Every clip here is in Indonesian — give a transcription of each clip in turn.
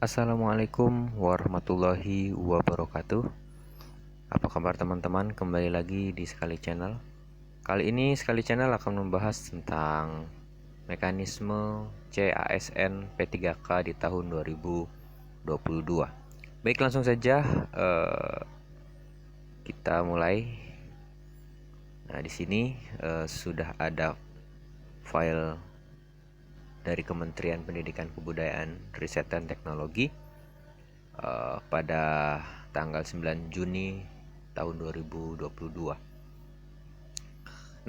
Assalamualaikum warahmatullahi wabarakatuh. Apa kabar teman-teman? Kembali lagi di Sekali Channel. Kali ini Sekali Channel akan membahas tentang mekanisme CASN P3K di tahun 2022. Baik, langsung saja kita mulai. Nah, di sini sudah ada file dari Kementerian Pendidikan Kebudayaan, Riset dan Teknologi pada tanggal 9 Juni tahun 2022.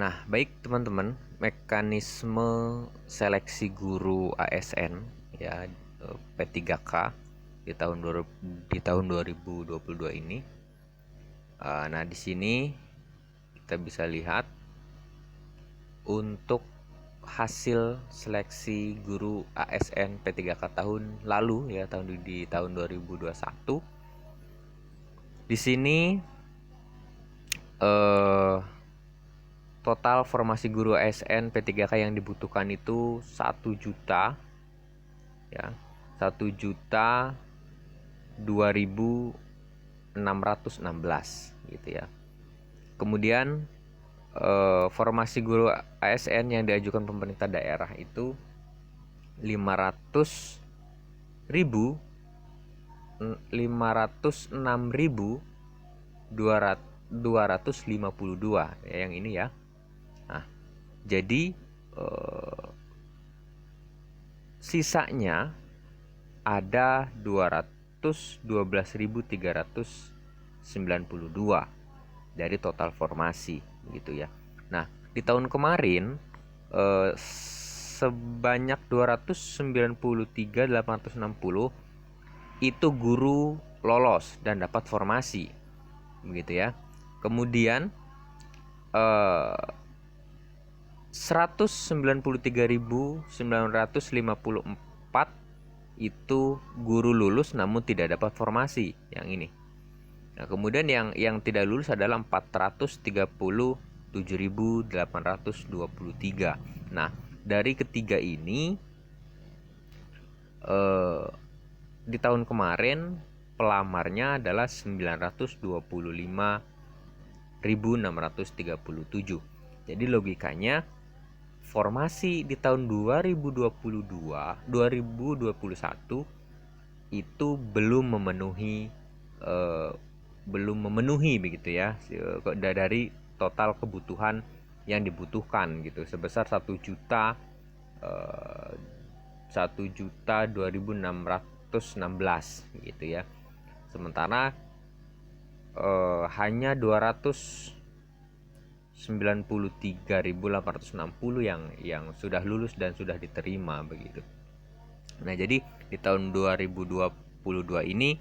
Nah, baik teman-teman, mekanisme seleksi guru ASN ya P3K di tahun 2022 ini. Nah, di sini kita bisa lihat untuk hasil seleksi guru ASN P3K tahun lalu ya, di tahun 2021. Di sini total formasi guru ASN P3K yang dibutuhkan itu 1 juta ya, 1.002.616 gitu ya. Kemudian formasi guru ASN yang diajukan pemerintah daerah itu 506.252 ya, yang ini ya. Nah, jadi sisanya ada 212.392 dari total formasi gitu ya. Nah, di tahun kemarin sebanyak 293.860 itu guru lolos dan dapat formasi begitu ya. Kemudian 193.954 itu guru lulus namun tidak dapat formasi, yang ini. Nah, kemudian yang tidak lulus adalah 437.823. Nah, dari ketiga ini di tahun kemarin pelamarnya adalah 925.637. Jadi logikanya formasi di tahun 2021 itu belum memenuhi begitu ya, dari total kebutuhan yang dibutuhkan gitu, sebesar 1.002.616 gitu ya. Sementara hanya 293.860 yang sudah lulus dan sudah diterima begitu. Nah, jadi di tahun 2022 ini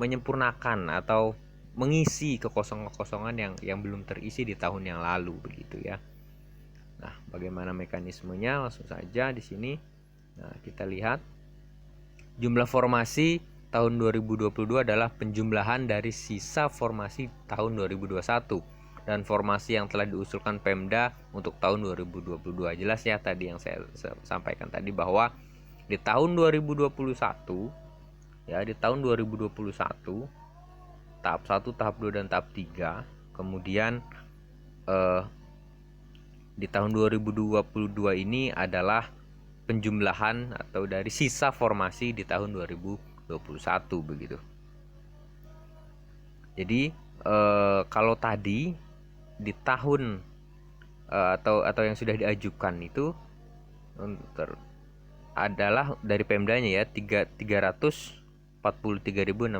menyempurnakan atau mengisi kekosongan-kekosongan yang belum terisi di tahun yang lalu begitu ya. Nah, bagaimana mekanismenya? Langsung saja di sini. Nah, kita lihat jumlah formasi tahun 2022 adalah penjumlahan dari sisa formasi tahun 2021 dan formasi yang telah diusulkan Pemda untuk tahun 2022. Jelas ya tadi yang saya sampaikan tadi, bahwa di tahun 2021 ya, di tahun 2021 tahap 1, tahap 2 dan tahap 3. Kemudian di tahun 2022 ini adalah penjumlahan atau dari sisa formasi di tahun 2021 begitu. Jadi kalau tadi di tahun atau yang sudah diajukan itu adalah dari Pemdanya ya 343.631.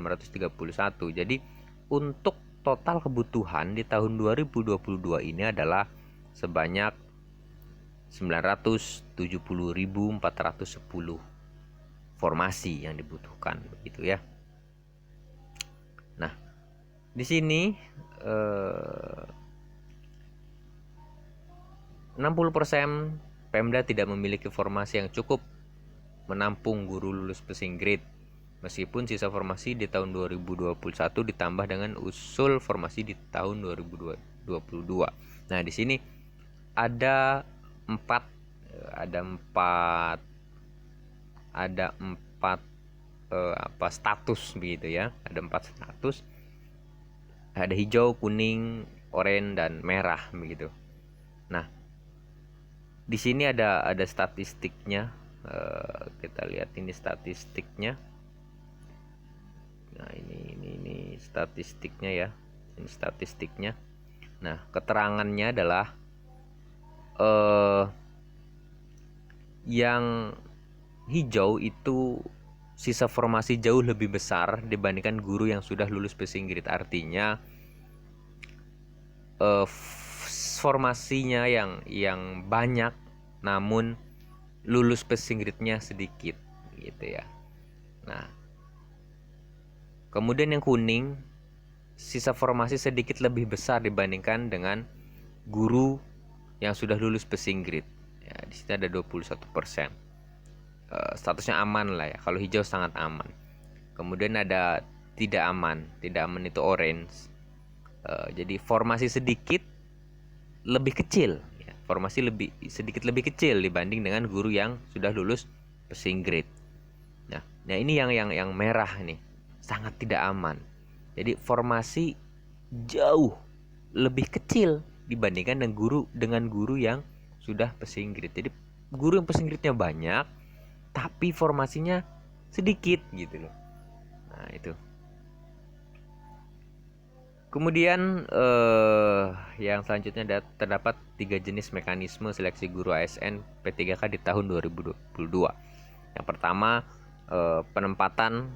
Jadi untuk total kebutuhan di tahun 2022 ini adalah sebanyak 970.410 formasi yang dibutuhkan begitu ya. Nah, di sini 60% Pemda tidak memiliki formasi yang cukup menampung guru lulus passing grade, meskipun sisa formasi di tahun 2021 ditambah dengan usul formasi di tahun 2022. Nah, di sini ada empat ada empat ada empat status begitu ya. Ada 4 status. Ada hijau, kuning, oranye, dan merah begitu. Nah, di sini ada statistiknya. Kita lihat ini statistiknya. Nah, ini statistiknya ya. Ini statistiknya. Nah, keterangannya adalah yang hijau itu sisa formasi jauh lebih besar dibandingkan guru yang sudah lulus passing grade. Artinya formasinya yang banyak namun lulus passing grade-nya sedikit gitu ya. Nah, kemudian yang kuning sisa formasi sedikit lebih besar dibandingkan dengan guru yang sudah lulus passing grade. Ya, di sini ada 21%. Statusnya aman lah ya. Kalau hijau sangat aman. Kemudian ada tidak aman. Tidak aman itu orange. Jadi formasi sedikit lebih kecil. Ya, formasi sedikit lebih kecil dibanding dengan guru yang sudah lulus passing grade. Nah ini yang merah nih, sangat tidak aman. Jadi formasi jauh lebih kecil dibandingkan dengan guru yang sudah passing grade. Jadi guru yang passing grade-nya banyak tapi formasinya sedikit gitu loh. Nah, itu. Kemudian yang selanjutnya terdapat 3 jenis mekanisme seleksi guru ASN P3K di tahun 2022. Yang pertama, penempatan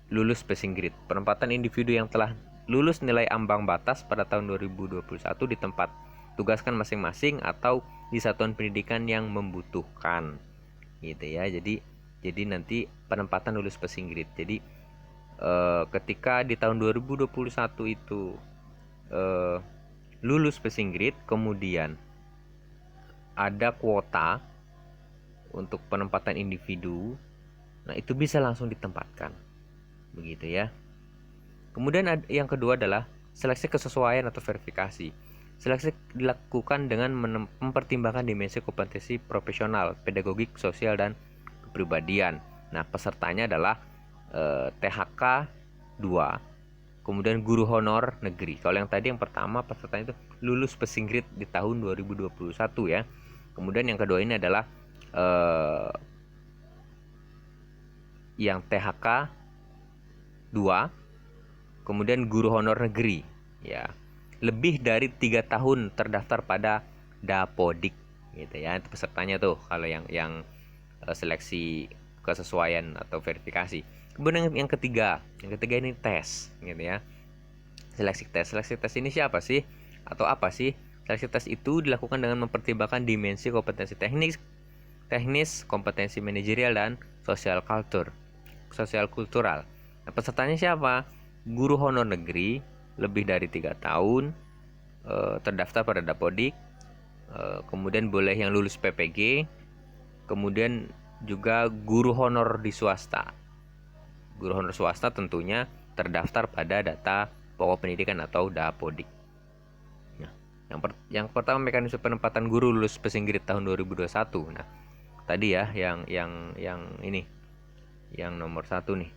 lulus passing grade. Penempatan individu yang telah lulus nilai ambang batas pada tahun 2021 di tempat tugaskan masing-masing atau di satuan pendidikan yang membutuhkan. Gitu ya. Jadi nanti penempatan lulus passing grade. Jadi ketika di tahun 2021 itu lulus passing grade, kemudian ada kuota untuk penempatan individu, nah itu bisa langsung ditempatkan begitu ya. Kemudian yang kedua adalah seleksi kesesuaian atau verifikasi. Seleksi dilakukan dengan mempertimbangkan dimensi kompetensi profesional, pedagogik, sosial, dan kepribadian. Nah, pesertanya adalah THK 2, kemudian guru honor negeri. Kalau yang tadi yang pertama pesertanya itu lulus passing grade di tahun 2021 ya. Kemudian yang kedua ini adalah yang THK 2, kemudian guru honor negeri ya. Lebih dari 3 tahun terdaftar pada Dapodik gitu ya. Itu pesertanya tuh kalau yang seleksi kesesuaian atau verifikasi. Kemudian yang ketiga ini tes gitu ya. Seleksi tes ini siapa sih atau apa sih? Seleksi tes itu dilakukan dengan mempertimbangkan dimensi kompetensi teknis, kompetensi manajerial, dan sosial kultural. Nah, pesertanya siapa? Guru honor negeri lebih dari 3 tahun, terdaftar pada Dapodik, kemudian boleh yang lulus PPG, kemudian juga guru honor di swasta. Guru honor swasta tentunya terdaftar pada data pokok pendidikan atau Dapodik. Nah, yang pertama mekanisme penempatan guru lulus passing grade tahun 2021. Nah, tadi ya yang ini yang nomor 1 nih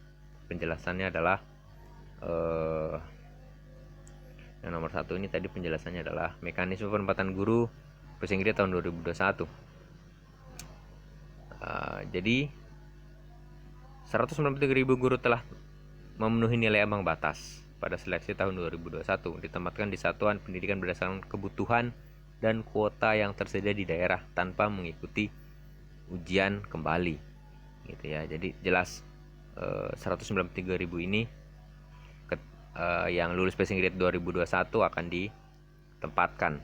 penjelasannya adalah yang nomor 1 ini tadi penjelasannya adalah mekanisme penempatan guru passing grade tahun 2021. Jadi 193.000 guru telah memenuhi nilai ambang batas pada seleksi tahun 2021, ditempatkan di satuan pendidikan berdasarkan kebutuhan dan kuota yang tersedia di daerah tanpa mengikuti ujian kembali gitu ya. Jadi jelas 193.000 ini yang lulus passing grade 2021 akan ditempatkan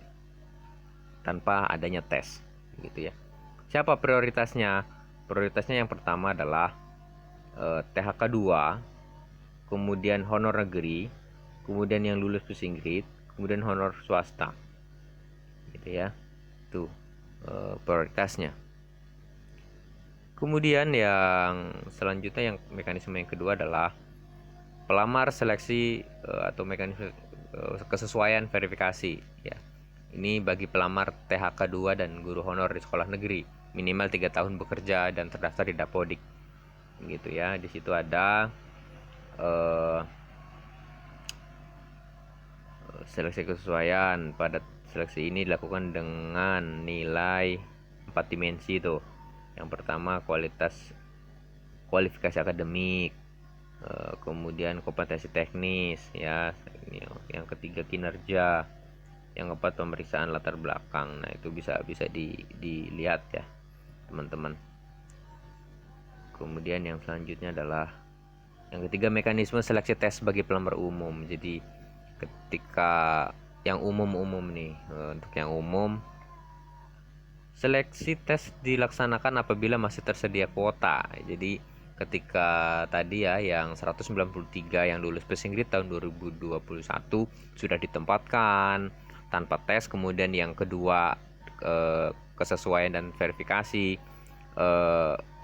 tanpa adanya tes gitu ya. Siapa prioritasnya? Prioritasnya yang pertama adalah THK 2, kemudian honor negeri, kemudian yang lulus passing grade, kemudian honor swasta. Gitu ya. Itu prioritasnya. Kemudian yang selanjutnya yang mekanisme yang kedua adalah pelamar seleksi atau mekanisme kesesuaian verifikasi ya. Ini bagi pelamar THK 2 dan guru honor di sekolah negeri, minimal 3 tahun bekerja dan terdaftar di Dapodik. Gitu ya. Di situ ada seleksi kesesuaian. Pada seleksi ini dilakukan dengan nilai 4 dimensi tuh. Yang pertama kualifikasi akademik, kemudian kompetensi teknis ya. Yang ketiga kinerja, yang keempat pemeriksaan latar belakang. Nah, itu bisa dilihat ya teman-teman. Kemudian yang selanjutnya adalah yang ketiga mekanisme seleksi tes bagi pelamar umum. Jadi ketika yang umum nih, untuk yang umum seleksi tes dilaksanakan apabila masih tersedia kuota. Jadi ketika tadi ya yang 193 yang lulus passing grade tahun 2021 sudah ditempatkan tanpa tes, kemudian yang kedua kesesuaian dan verifikasi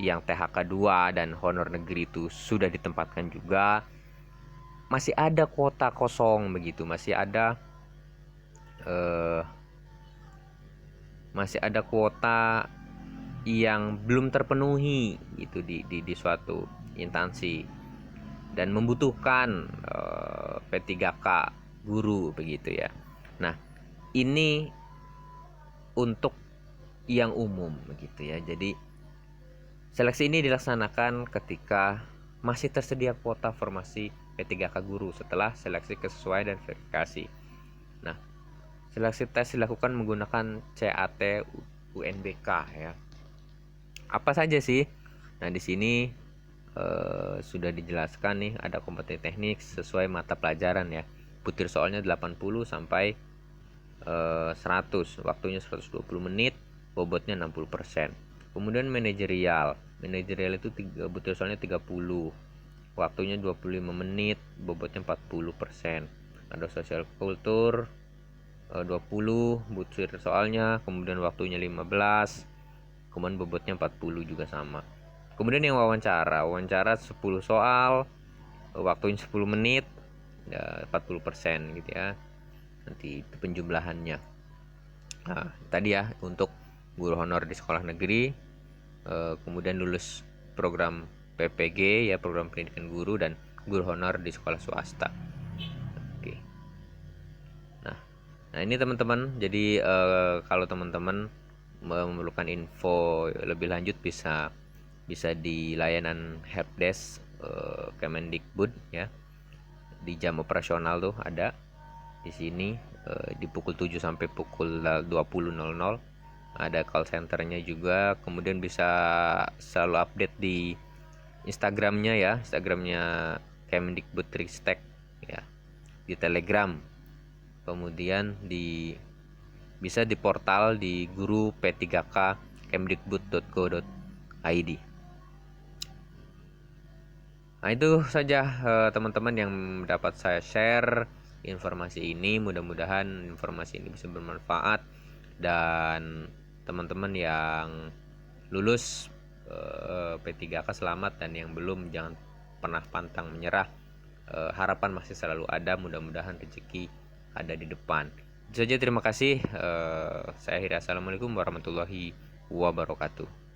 yang THK 2 dan honor negeri itu sudah ditempatkan juga, masih ada kuota kosong begitu, masih ada kuota yang belum terpenuhi gitu di suatu instansi dan membutuhkan P3K guru begitu ya. Nah, ini untuk yang umum begitu ya. Jadi seleksi ini dilaksanakan ketika masih tersedia kuota formasi P3K guru setelah seleksi kesesuaian dan verifikasi. Nah, seleksi tes dilakukan menggunakan CAT UNBK ya. Apa saja sih? Nah, di sini sudah dijelaskan nih, ada kompetensi teknik sesuai mata pelajaran ya. Butir soalnya 80 sampai 100, waktunya 120 menit, bobotnya 60%. Kemudian manajerial itu butir soalnya 30, waktunya 25 menit, bobotnya 40%. Ada sosial kultur 20 butir soalnya, kemudian waktunya 15, kemudian bobotnya 40 juga sama. Kemudian yang wawancara 10 soal, waktunya 10 menit, ya 40% gitu ya. Nanti itu penjumlahannya. Nah, tadi ya untuk guru honor di sekolah negeri, kemudian lulus program PPG ya, program pendidikan guru, dan guru honor di sekolah swasta. Oke. Nah ini teman-teman, jadi kalau teman-teman memerlukan info lebih lanjut bisa di layanan helpdesk Kemendikbud ya, di jam operasional tuh ada di sini, di pukul 7 sampai pukul 20.00 ada call centernya juga. Kemudian bisa selalu update di Instagramnya ya, Instagramnya Kemendikbudristek ya, di Telegram, kemudian bisa di portal di guru P3K kemdikbud.go.id. Nah, itu saja teman-teman yang dapat saya share informasi ini. Mudah-mudahan informasi ini bisa bermanfaat, dan teman-teman yang lulus P3K selamat, dan yang belum jangan pernah pantang menyerah. Harapan masih selalu ada, mudah-mudahan rezeki ada di depan. Itu saja, terima kasih. Saya akhiri. Assalamualaikum warahmatullahi wabarakatuh.